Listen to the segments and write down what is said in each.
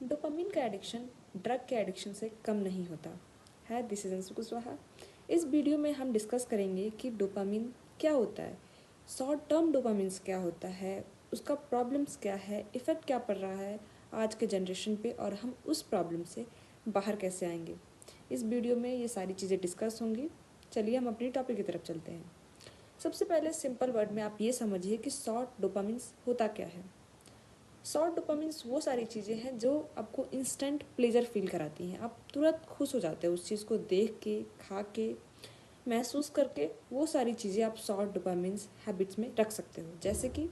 Dopamine का addiction drug के addiction से कम नहीं होता है। This is Anshu Kushwaha. इस वीडियो में हम डिस्कस करेंगे कि डोपामिन क्या होता है, शॉर्ट टर्म डोपामिन्स क्या होता है, उसका प्रॉब्लम्स क्या है, इफ़ेक्ट क्या पड़ रहा है आज के जनरेशन पे, और हम उस प्रॉब्लम से बाहर कैसे आएंगे। इस वीडियो में ये सारी चीज़ें डिस्कस होंगी। चलिए हम अपनी टॉपिक की तरफ चलते हैं। सबसे पहले सिंपल वर्ड में आप ये समझिए कि शॉर्ट डोपामिन्स होता क्या है। शॉर्ट डोपामिन्स वो सारी चीज़ें हैं जो आपको इंस्टेंट प्लेजर फील कराती हैं। आप तुरंत खुश हो जाते हो उस चीज़ को देख के, खा के, महसूस करके। वो सारी चीज़ें आप शॉर्ट डोपामिन्स हैबिट्स में रख सकते हो। जैसे कि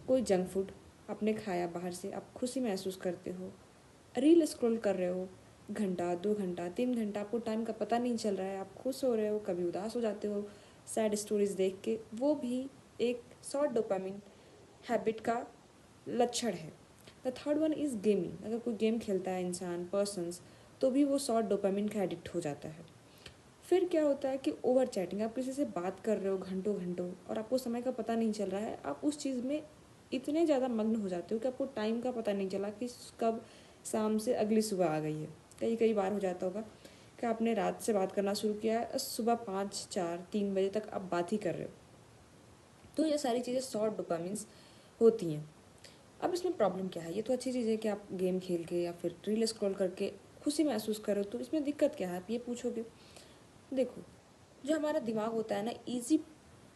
कोई जंक फूड आपने खाया बाहर से, आप खुशी महसूस करते हो। रील स्क्रॉल कर रहे हो, घंटा 2 घंटा 3 घंटा, आपको टाइम का पता नहीं चल रहा है, आप खुश हो रहे हो, कभी उदास हो जाते हो सैड स्टोरीज देख के, वो भी एक शॉर्ट डोपामिन हैबिट का लक्षण है। The third one is gaming. अगर कोई गेम खेलता है इंसान, पर्सन्स, तो भी वो शॉर्ट डोपामिन का एडिक्ट हो जाता है। फिर क्या होता है कि ओवर चैटिंग। आप किसी से बात कर रहे हो घंटों घंटों और आपको समय का पता नहीं चल रहा है। आप उस चीज़ में इतने ज़्यादा मग्न हो जाते हो कि आपको टाइम का पता नहीं चला कि कब शाम से अगली सुबह आ गई है। कई कई बार हो जाता होगा कि आपने रात से बात करना शुरू किया है, सुबह 5 4 3 बजे तक आप बात ही कर रहे हो। तो ये सारी चीज़ें शॉर्ट डोपामिन्स होती हैं। अब इसमें प्रॉब्लम क्या है? ये तो अच्छी चीज़ है कि आप गेम खेल के या फिर रील स्क्रॉल करके खुशी महसूस करो, तो इसमें दिक्कत क्या है, आप ये पूछोगे। देखो, जो हमारा दिमाग होता है ना, ईजी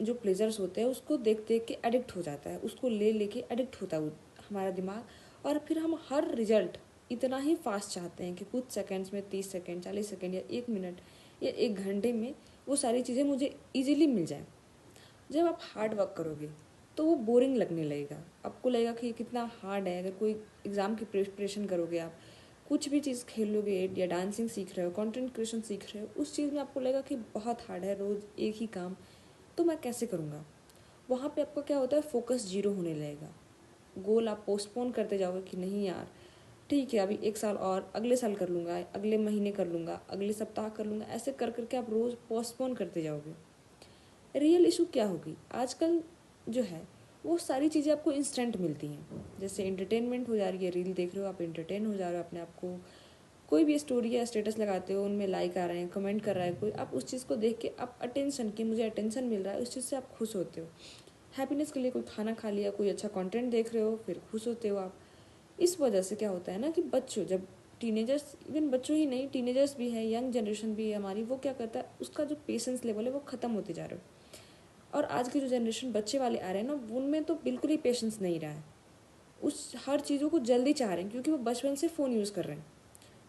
जो प्लेजर्स होते हैं उसको देख देख के एडिक्ट हो जाता है, उसको ले लेके एडिक्ट होता है हमारा दिमाग। और फिर हम हर रिजल्ट इतना ही फास्ट चाहते हैं कि कुछ सेकंड्स में, 30 सेकंड, 40 सेकंड, या 1 मिनट या 1 घंटे में वो सारी चीज़ें मुझे ईजिली मिल जाएं। जब आप हार्ड वर्क करोगे तो वो बोरिंग लगने लगेगा। आपको लगेगा कि ये कितना हार्ड है। अगर कोई एग्ज़ाम की प्रिपरेशन करोगे, आप कुछ भी चीज़ खेलोगे या डांसिंग सीख रहे हो, कंटेंट क्रिएशन सीख रहे हो, उस चीज़ में आपको लगेगा कि बहुत हार्ड है, रोज़ एक ही काम, तो मैं कैसे करूँगा। वहाँ पे आपका क्या होता है, फोकस जीरो होने लगेगा। गोल आप पोस्टपोन करते जाओगे कि नहीं यार, ठीक है अभी 1 साल और, अगले साल कर लूँगा, अगले महीने कर लूँगा, अगले सप्ताह कर लूँगा। ऐसे कर करके आप रोज़ पोस्टपोन करते जाओगे। रियल इशू क्या होगी, आजकल जो है वो सारी चीज़ें आपको इंस्टेंट मिलती हैं। जैसे एंटरटेनमेंट हो जा रही है, रील देख रहे हो आप, एंटरटेन हो जा रहे हो अपने आप को। कोई भी स्टोरी या स्टेटस लगाते हो, उनमें लाइक आ रहे हैं, कमेंट कर रहा है कोई, आप उस चीज़ को देख के आप अटेंशन की, मुझे अटेंशन मिल रहा है, उस चीज़ से आप खुश होते हो। हैप्पीनेस के लिए कोई खाना खा लिया, कोई अच्छा कंटेंट देख रहे हो, फिर खुश होते हो आप। इस वजह से क्या होता है ना कि बच्चों, जब टीनेजर्स, इवन बच्चों ही नहीं, टीनेजर्स भी है, यंग जनरेशन भी है हमारी, वो क्या करता है, उसका जो पेशेंस लेवल है वो ख़त्म होते जा रहा है। और आज की जो जनरेशन बच्चे वाले आ रहे हैं ना, उनमें तो बिल्कुल ही पेशेंस नहीं रहा है। उस हर चीज़ों को जल्दी चाह रहे हैं क्योंकि वो बचपन से फ़ोन यूज़ कर रहे हैं।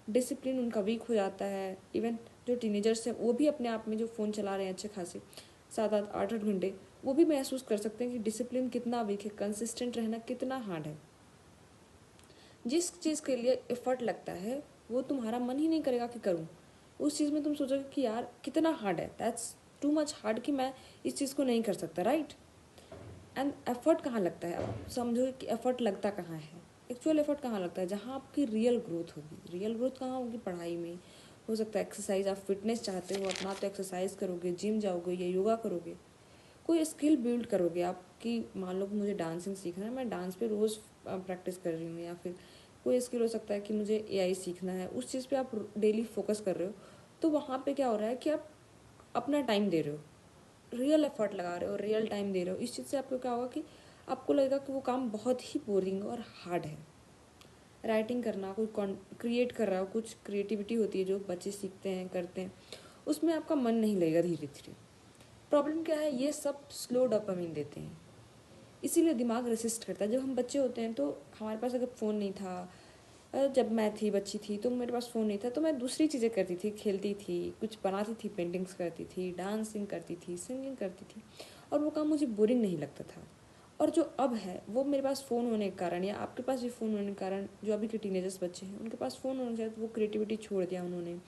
डिसिप्लिन उनका वीक हो जाता है। इवन जो टीनेजर्स हैं वो भी अपने आप में जो फ़ोन चला रहे हैं अच्छे खासे 7 8 8 8 घंटे, वो भी महसूस कर सकते हैं कि डिसिप्लिन कितना वीक है, कंसिस्टेंट रहना कितना हार्ड है। जिस चीज़ के लिए एफर्ट लगता है वो तुम्हारा मन ही नहीं करेगा कि करूँ। उस चीज़ में तुम सोचोगे कि यार कितना हार्ड है, दैट्स टू मच हार्ड कि मैं इस चीज़ को नहीं कर सकता, राइट। एंड एफर्ट कहाँ लगता है, आप समझो कि एफर्ट लगता कहाँ है। एक्चुअल एफर्ट कहाँ लगता है, जहाँ आपकी रियल ग्रोथ होगी। रियल ग्रोथ कहाँ होगी, पढ़ाई में हो सकता है, एक्सरसाइज, आप फिटनेस चाहते हो अपना तो एक्सरसाइज करोगे, जिम जाओगे या योगा करोगे, कोई स्किल बिल्ड करोगे। आपकी मान लो कि मुझे डांसिंग सीखना है, मैं डांस पे रोज़ प्रैक्टिस कर रही हूँ, या फिर कोई स्किल हो सकता है कि मुझे एआई सीखना है, उस चीज़ पे आप डेली फोकस कर रहे हो। तो वहाँ पे क्या हो रहा है कि आप अपना टाइम दे रहे हो, रियल एफर्ट लगा रहे हो, रियल टाइम दे रहे हो। इस चीज़ से आपको क्या होगा कि आपको लगेगा कि वो काम बहुत ही बोरिंग और हार्ड है। राइटिंग करना, कोई क्रिएट कर रहा हो, कुछ क्रिएटिविटी होती है जो बच्चे सीखते हैं, करते हैं, उसमें आपका मन नहीं लगेगा धीरे धीरे। प्रॉब्लम क्या है, ये सब स्लो डोपामिन देते हैं, इसीलिए दिमाग रेसिस्ट करता है। जब हम बच्चे होते हैं तो हमारे पास अगर फ़ोन नहीं था, जब मैं थी बच्ची थी तो मेरे पास फ़ोन नहीं था, तो मैं दूसरी चीज़ें करती थी, खेलती थी, कुछ बनाती थी, पेंटिंग्स करती थी, डांसिंग करती थी, सिंगिंग करती थी, और वो काम मुझे बोरिंग नहीं लगता था। और जो अब है वो मेरे पास फ़ोन होने के कारण, या आपके पास भी फ़ोन होने के कारण, जो अभी के टीनेजर्स बच्चे हैं उनके पास फ़ोन होने के साथ वो क्रिएटिविटी छोड़ दिया उन्होंने।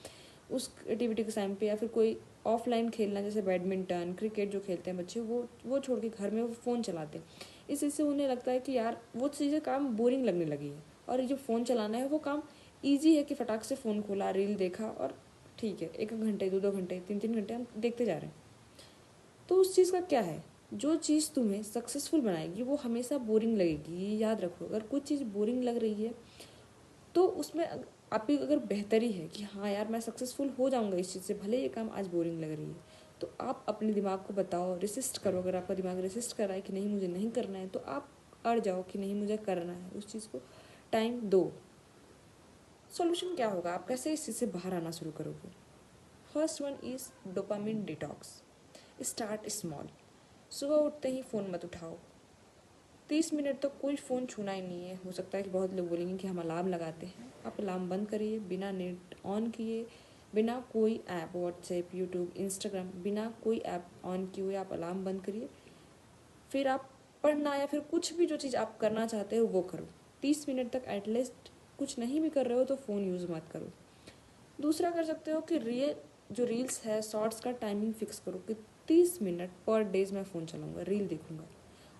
उस क्रिएटिविटी के टाइम पे, या फिर कोई ऑफलाइन खेलना जैसे बैडमिंटन, क्रिकेट जो खेलते हैं बच्चे, वो छोड़ के घर में वो फ़ोन चलाते हैं। इस चीज़ से उन्हें लगता है कि यार वो चीज़ें काम बोरिंग लगने लगी है, और ये जो फ़ोन चलाना है वो काम ईजी है कि फटाक से फ़ोन खोला, रील देखा, और ठीक है 1 1 घंटे 2 2 घंटे 3 3 घंटे हम देखते जा रहे हैं। तो उस चीज़ का क्या है, जो चीज़ तुम्हें सक्सेसफुल बनाएगी वो हमेशा बोरिंग लगेगी, ये याद रखो। अगर कुछ चीज़ बोरिंग लग रही है तो उसमें आपकी अगर बेहतरी है कि हाँ यार मैं सक्सेसफुल हो जाऊँगा इस चीज़ से, भले ये काम आज बोरिंग लग रही है, तो आप अपने दिमाग को बताओ, रेसिस्ट करो। अगर आपका दिमाग रेसिस्ट कर रहा है कि नहीं मुझे नहीं करना है, तो आप अड़ जाओ कि नहीं मुझे करना है, उस चीज़ को टाइम दो। सॉल्यूशन क्या होगा, आप कैसे इस चीज़ से बाहर आना शुरू करोगे? First one is dopamine detox. Start small. सुबह उठते ही फ़ोन मत उठाओ। 30 मिनट तक कोई फ़ोन छूना ही नहीं है। हो सकता है कि बहुत लोग बोलेंगे कि हम अलार्म लगाते हैं, आप अलार्म बंद करिए, बिना नेट ऑन किए, बिना कोई ऐप, व्हाट्सएप, यूट्यूब, इंस्टाग्राम, बिना कोई ऐप ऑन किए हुए आप अलार्म बंद करिए। फिर आप पढ़ना या फिर कुछ भी जो चीज़ आप करना चाहते हो वो करो। 30 मिनट तक एटलीस्ट, कुछ नहीं भी कर रहे हो तो फ़ोन यूज़ मत करो। दूसरा कर सकते हो कि जो रील्स है, शॉर्ट्स का टाइमिंग फिक्स करो कि 30 मिनट पर डेज मैं फ़ोन चलाऊँगा, रील देखूँगा।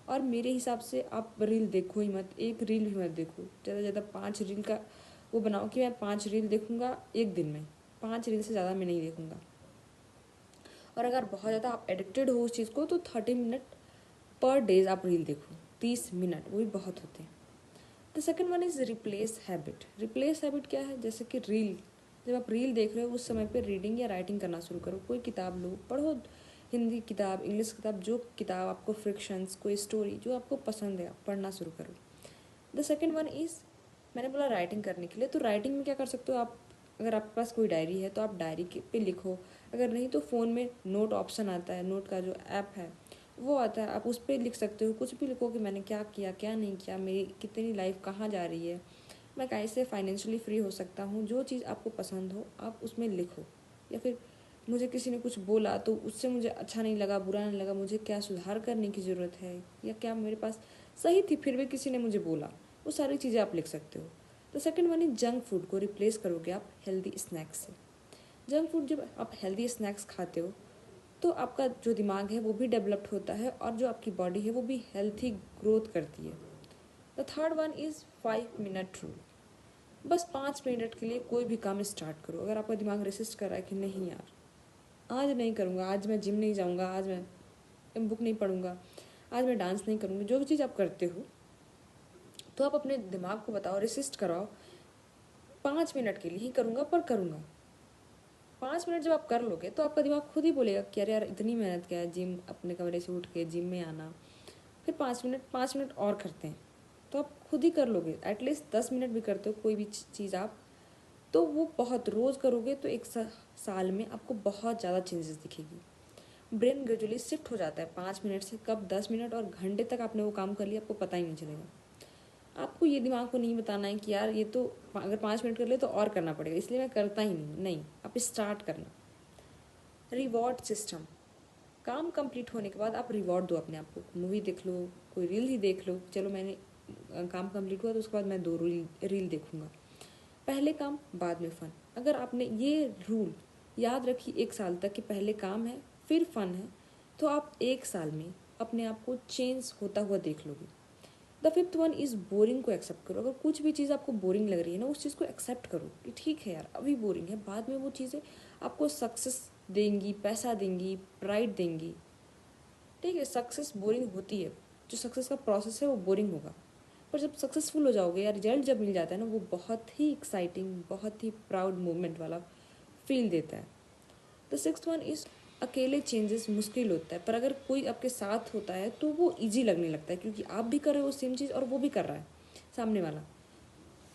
और मेरे हिसाब से आप रील देखो ही मत, एक रील भी मत देखो। ज़्यादा से ज़्यादा 5 रील का वो बनाओ कि मैं 5 रील देखूँगा एक दिन में, 5 रील से ज़्यादा मैं नहीं देखूँगा। और अगर बहुत ज़्यादा आप एडिक्टेड हो उस चीज़ को, तो 30 मिनट पर डेज आप रील देखो। 30 मिनट वो भी बहुत होते हैं। The second one is replace habit. Replace habit क्या है? जैसे कि रील, जब आप रील देख रहे हो उस समय पे रीडिंग या राइटिंग करना शुरू करो। कोई किताब लो, पढ़ो, हिंदी किताब, इंग्लिश किताब, जो किताब आपको, फ्रिक्शंस, कोई स्टोरी जो आपको पसंद है, आप पढ़ना शुरू करो। द सेकेंड वन इज़, मैंने बोला राइटिंग करने के लिए, तो राइटिंग में क्या कर सकते हो आप? अगर आपके पास कोई डायरी है तो आप डायरी पे लिखो। अगर नहीं तो फ़ोन में नोट ऑप्शन आता है, नोट का जो ऐप है वो आता है, आप उस पर लिख सकते हो। कुछ भी लिखो कि मैंने क्या किया, क्या नहीं किया, मेरी कितनी लाइफ कहाँ जा रही है, मैं कैसे फाइनेंशियली फ्री हो सकता हूँ। जो चीज़ आपको पसंद हो आप उसमें लिखो। या फिर मुझे किसी ने कुछ बोला तो उससे मुझे अच्छा नहीं लगा, बुरा नहीं लगा, मुझे क्या सुधार करने की ज़रूरत है, या क्या मेरे पास सही थी फिर भी किसी ने मुझे बोला, वो सारी चीज़ें आप लिख सकते हो। तो second one is junk food को रिप्लेस करोगे आप हेल्दी स्नैक्स से। जंक फूड, जब आप हेल्दी स्नैक्स खाते हो तो आपका जो दिमाग है वो भी डेवलप्ड होता है और जो आपकी बॉडी है वो भी हेल्थी ग्रोथ करती है। The third one is 5 minute rule. बस 5 मिनट के लिए कोई भी काम स्टार्ट करो। अगर आपका दिमाग रेसिस्ट कर रहा है कि नहीं यार आज नहीं करूँगा, आज मैं जिम नहीं जाऊँगा, आज मैं बुक नहीं पढ़ूँगा, आज मैं डांस नहीं करूँगी, जो भी चीज़ आप करते हो, तो आप अपने दिमाग को बताओ, रेसिस्ट कराओ, 5 मिनट के लिए ही करूँगा पर करूँगा। 5 मिनट जब आप कर लोगे तो आपका दिमाग खुद ही बोलेगा कि अरे यार इतनी मेहनत क्या है, जिम, अपने कमरे से उठ के जिम में आना, फिर 5 मिनट और करते हैं, तो आप खुद ही कर लोगे। एटलीस्ट 10 मिनट भी करते हो कोई भी चीज़ आप, तो वो बहुत रोज़ करोगे तो एक साल में आपको बहुत ज़्यादा चेंजेस दिखेगी। ब्रेन ग्रेजुअली शिफ्ट हो जाता है 5 मिनट से कब 10 मिनट और घंटे तक आपने वो काम कर लिया, आपको पता ही नहीं चलेगा। आपको ये दिमाग को नहीं बताना है कि यार ये तो अगर 5 मिनट कर ले तो और करना पड़ेगा, इसलिए मैं करता ही नहीं, आप स्टार्ट करना। रिवॉर्ड सिस्टम, काम कंप्लीट होने के बाद आप रिवॉर्ड दो अपने आप को। मूवी देख लो, कोई रील ही देख लो, चलो मैंने काम कंप्लीट हुआ तो उसके बाद मैं 2 रील देखूंगा। पहले काम बाद में फ़न। अगर आपने ये रूल याद रखी 1 साल तक कि पहले काम है फिर फ़न है, तो आप 1 साल में अपने आप को चेंज होता हुआ देख लोगे। The fifth one is boring को एक्सेप्ट करो। अगर कुछ भी चीज़ आपको बोरिंग लग रही है ना, उस चीज़ को एक्सेप्ट करो कि ठीक है यार अभी बोरिंग है, बाद में वो चीज़ें आपको सक्सेस देंगी, पैसा देंगी, प्राइड देंगी। ठीक है, सक्सेस बोरिंग होती है, जो सक्सेस का प्रोसेस है वो बोरिंग होगा, पर जब सक्सेसफुल हो जाओगे या रिजल्ट जब मिल जाता है ना, वो बहुत ही एक्साइटिंग, बहुत ही प्राउड मोमेंट वाला फील देता है। द सिक्स्थ वन इज़ अकेले चेंजेस मुश्किल होता है, पर अगर कोई आपके साथ होता है तो वो ईजी लगने लगता है, क्योंकि आप भी कर रहे हो सेम चीज़ और वो भी कर रहा है सामने वाला।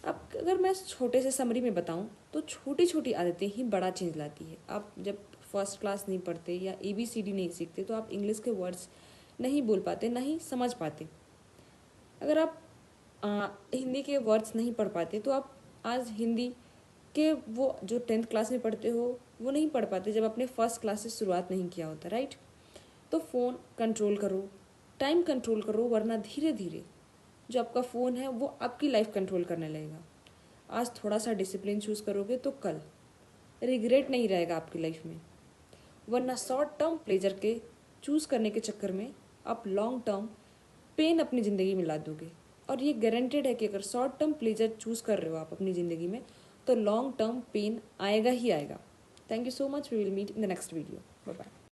अब अगर मैं छोटे से समरी में बताऊं तो छोटी छोटी आदतें ही बड़ा चेंज लाती है। आप जब फर्स्ट क्लास नहीं पढ़ते या ABCD नहीं सीखते तो आप इंग्लिश के वर्ड्स नहीं बोल पाते, नहीं समझ पाते। अगर आप हिंदी के वर्ड्स नहीं पढ़ पाते तो आप आज हिंदी के वो जो 10th क्लास में पढ़ते हो वो नहीं पढ़ पाते जब आपने फर्स्ट क्लास से शुरुआत नहीं किया होता, राइट? तो फ़ोन कंट्रोल करो, टाइम कंट्रोल करो, वरना धीरे धीरे जो आपका फ़ोन है वो आपकी लाइफ कंट्रोल करने लगेगा। आज थोड़ा सा डिसिप्लिन चूज़ करोगे तो कल रिग्रेट नहीं रहेगा आपकी लाइफ में, वरना शॉर्ट टर्म प्लेजर के चूज़ करने के चक्कर में आप लॉन्ग टर्म पेन अपनी ज़िंदगी में ला दोगे। और ये गारंटेड है कि अगर शॉर्ट टर्म प्लेजर चूज़ कर रहे हो आप अपनी ज़िंदगी में, तो लॉन्ग टर्म पेन आएगा ही आएगा। Thank you so much, we will meet in the next video. Bye bye.